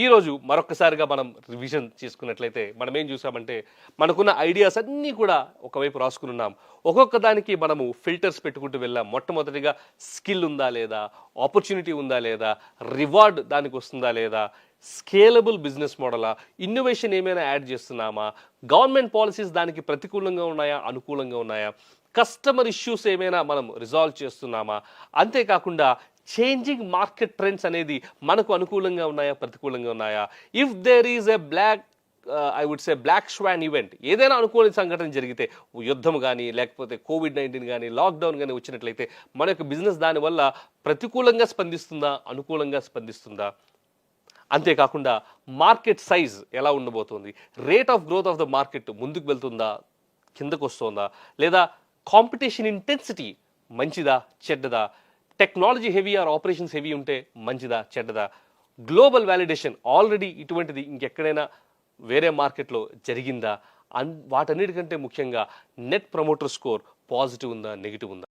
ఈరోజు మరొకసారిగా మనం రివిజన్ చేసుకున్నట్లయితే మనం ఏం చూసామంటే మనకున్న ఐడియాస్ అన్నీ కూడా ఒకవైపు రాసుకున్నాం. ఒక్కొక్క దానికి మనము ఫిల్టర్స్ పెట్టుకుంటూ వెళ్ళాం. మొట్టమొదటిగా స్కిల్ ఉందా లేదా, ఆపర్చునిటీ ఉందా లేదా, రివార్డ్ దానికి వస్తుందా లేదా, స్కేలబుల్ బిజినెస్ మోడలా, ఇన్నోవేషన్ ఏమైనా యాడ్ చేస్తున్నామా, గవర్నమెంట్ పాలసీస్ దానికి ప్రతికూలంగా ఉన్నాయా అనుకూలంగా ఉన్నాయా, కస్టమర్ ఇష్యూస్ ఏమైనా మనం రిజాల్వ్ చేస్తున్నామా, అంతేకాకుండా చేంజింగ్ మార్కెట్ ట్రెండ్స్ అనేది మనకు అనుకూలంగా ఉన్నాయా ప్రతికూలంగా ఉన్నాయా, if there is a black I would say black swan event, ఏదైనా అనుకోని సంఘటన జరిగితే యుద్ధం కానీ లేకపోతే కోవిడ్-19 కానీ లాక్డౌన్ కానీ వచ్చినట్లయితే మన యొక్క బిజినెస్ దానివల్ల ప్రతికూలంగా స్పందిస్తుందా అనుకూలంగా స్పందిస్తుందా, అంతేకాకుండా మార్కెట్ సైజ్ ఎలా ఉండబోతుంది, rate of growth of the market ముందుకు వెళ్తుందా కిందకు వస్తుందా, లేదా కాంపిటీషన్ ఇంటెన్సిటీ మంచిదా చెడ్డదా, technology heavy or operations heavy ఉంటే మంచిదా చెడ్డదా, గ్లోబల్ వ్యాలిడేషన్ ఆల్రెడీ ఇటువంటిది ఇంకెక్కడైనా వేరే మార్కెట్లో జరిగిందా, వాటన్నిటికంటే ముఖ్యంగా నెట్ ప్రమోటర్ స్కోర్ పాజిటివ్ ఉందా నెగిటివ్ ఉందా.